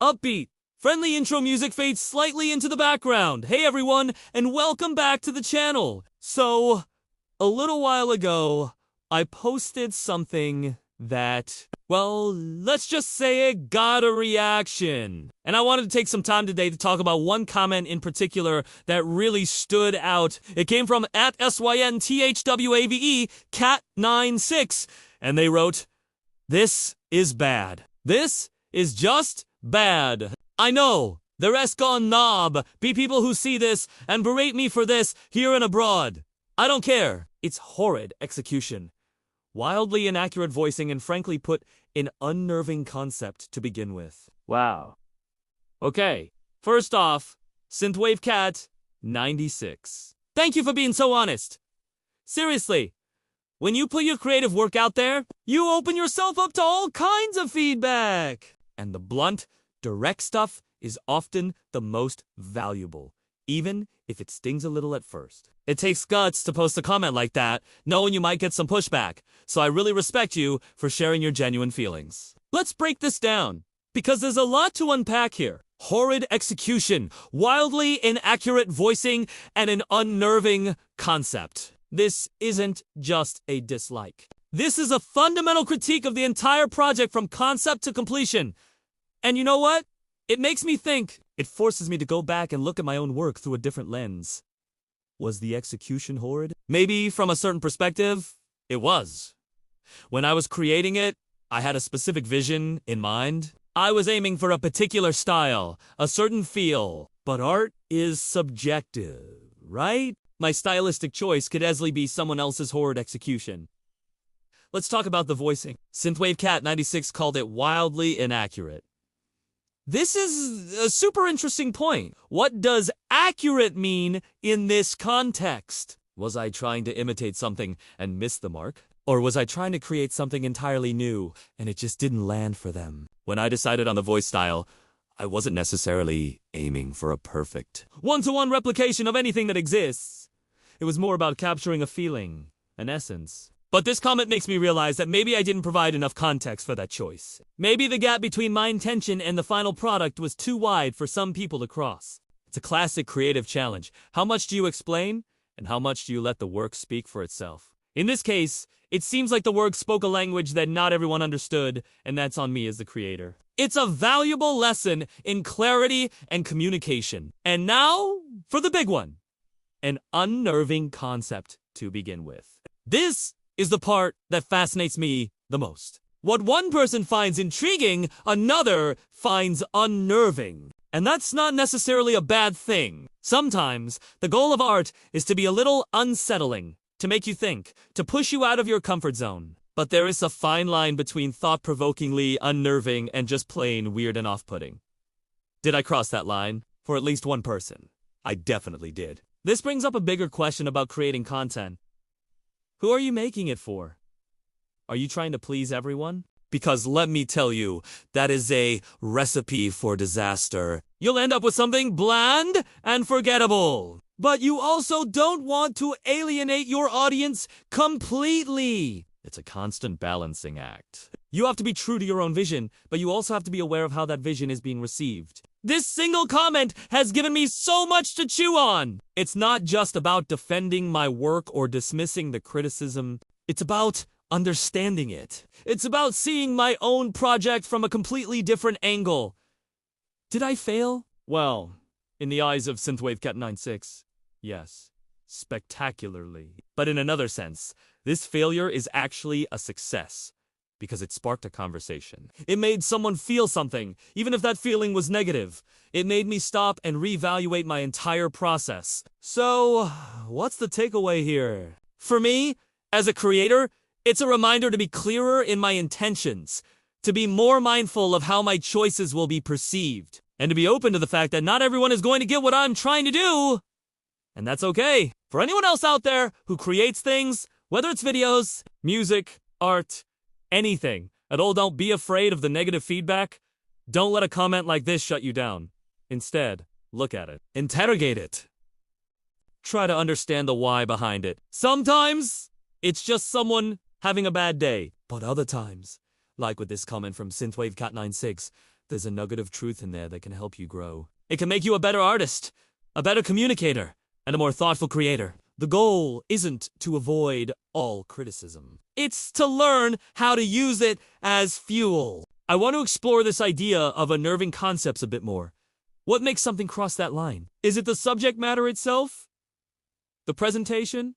Upbeat, friendly intro music fades slightly into the background. Hey everyone, and welcome back to the channel. So, a little while ago, I posted something that, well, let's just say it got a reaction. And I wanted to take some time today to talk about one comment in particular that really stood out. It came from @synthwavecat96, cat96, and they wrote, "This is bad. This is just bad. I know, the rest gone knob, be people who see this and berate me for this here and abroad. I don't care. It's horrid execution. Wildly inaccurate voicing and frankly put, an unnerving concept to begin with." Wow. Okay, first off, synthwavecat96. Thank you for being so honest. Seriously, when you put your creative work out there, you open yourself up to all kinds of feedback. And the blunt, direct stuff is often the most valuable, even if it stings a little at first. It takes guts to post a comment like that, knowing you might get some pushback, so I really respect you for sharing your genuine feelings. Let's break this down, because there's a lot to unpack here. Horrid execution, wildly inaccurate voicing, and an unnerving concept. This isn't just a dislike. This is a fundamental critique of the entire project from concept to completion. And you know what? It makes me think. It forces me to go back and look at my own work through a different lens. Was the execution horrid? Maybe from a certain perspective, it was. When I was creating it, I had a specific vision in mind. I was aiming for a particular style, a certain feel. But art is subjective, right? My stylistic choice could easily be someone else's horrid execution. Let's talk about the voicing. synthwavecat96 called it wildly inaccurate. This is a super interesting point. What does accurate mean in this context? Was I trying to imitate something and miss the mark? Or was I trying to create something entirely new and it just didn't land for them? When I decided on the voice style, I wasn't necessarily aiming for a perfect one-to-one replication of anything that exists. It was more about capturing a feeling, an essence. But this comment makes me realize that maybe I didn't provide enough context for that choice. Maybe the gap between my intention and the final product was too wide for some people to cross. It's a classic creative challenge. How much do you explain, and how much do you let the work speak for itself? In this case, it seems like the work spoke a language that not everyone understood, and that's on me as the creator. It's a valuable lesson in clarity and communication. And now, for the big one. An unnerving concept to begin with. This is the part that fascinates me the most. What one person finds intriguing, another finds unnerving. And that's not necessarily a bad thing. Sometimes, the goal of art is to be a little unsettling, to make you think, to push you out of your comfort zone. But there is a fine line between thought-provokingly unnerving and just plain weird and off-putting. Did I cross that line? For at least one person. I definitely did. This brings up a bigger question about creating content. Who are you making it for? Are you trying to please everyone? Because let me tell you, that is a recipe for disaster. You'll end up with something bland and forgettable. But you also don't want to alienate your audience completely. It's a constant balancing act. You have to be true to your own vision, but you also have to be aware of how that vision is being received. This single comment has given me so much to chew on. It's not just about defending my work or dismissing the criticism. It's about understanding it. It's about seeing my own project from a completely different angle. Did I fail? Well, in the eyes of synthwavecat96, yes, spectacularly. But in another sense, this failure is actually a success. Because it sparked a conversation. It made someone feel something, even if that feeling was negative. It made me stop and reevaluate my entire process. So, what's the takeaway here? For me, as a creator, it's a reminder to be clearer in my intentions, to be more mindful of how my choices will be perceived, and to be open to the fact that not everyone is going to get what I'm trying to do. And that's okay. For anyone else out there who creates things, whether it's videos, music, art, anything at all, don't be afraid of the negative feedback. Don't let a comment like this shut you down. Instead, look at it. Interrogate it. Try to understand the why behind it. Sometimes, it's just someone having a bad day. But other times, like with this comment from synthwavecat96, there's a nugget of truth in there that can help you grow. It can make you a better artist, a better communicator, and a more thoughtful creator. The goal isn't to avoid all criticism. It's to learn how to use it as fuel. I want to explore this idea of unnerving concepts a bit more. What makes something cross that line? Is it the subject matter itself? The presentation?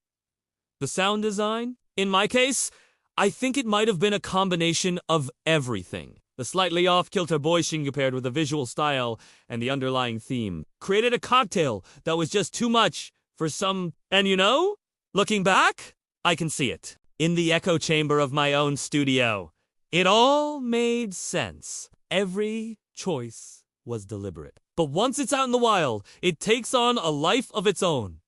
The sound design? In my case, I think it might have been a combination of everything. The slightly off-kilter voicing compared with the visual style and the underlying theme created a cocktail that was just too much for some. And you know, looking back, I can see it. In the echo chamber of my own studio. It all made sense. Every choice was deliberate. But once it's out in the wild, it takes on a life of its own.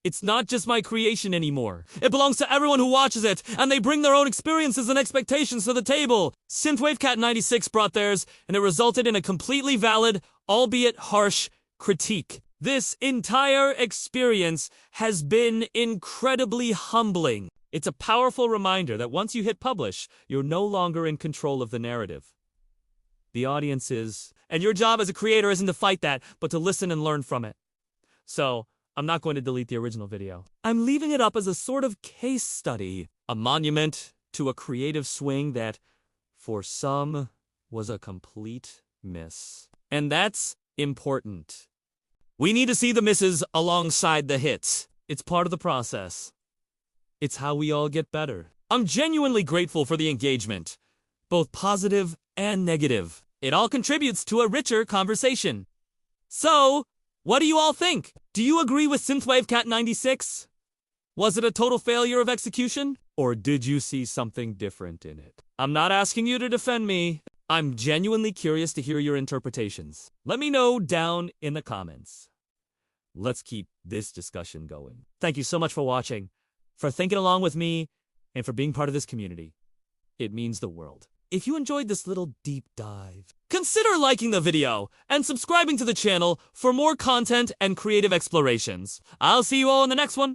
It's not just my creation anymore. It belongs to everyone who watches it, and they bring their own experiences and expectations to the table. synthwavecat96 brought theirs, and it resulted in a completely valid, albeit harsh, critique. This entire experience has been incredibly humbling. It's a powerful reminder that once you hit publish, you're no longer in control of the narrative. The audience is, and your job as a creator isn't to fight that, but to listen and learn from it. So, I'm not going to delete the original video. I'm leaving it up as a sort of case study, a monument to a creative swing that, for some, was a complete miss. And that's important. We need to see the misses alongside the hits. It's part of the process. It's how we all get better. I'm genuinely grateful for the engagement, both positive and negative. It all contributes to a richer conversation. So, what do you all think? Do you agree with synthwavecat96? Was it a total failure of execution? Or did you see something different in it? I'm not asking you to defend me. I'm genuinely curious to hear your interpretations. Let me know down in the comments. Let's keep this discussion going. Thank you so much for watching, for thinking along with me, and for being part of this community. It means the world. If you enjoyed this little deep dive, consider liking the video and subscribing to the channel for more content and creative explorations. I'll see you all in the next one.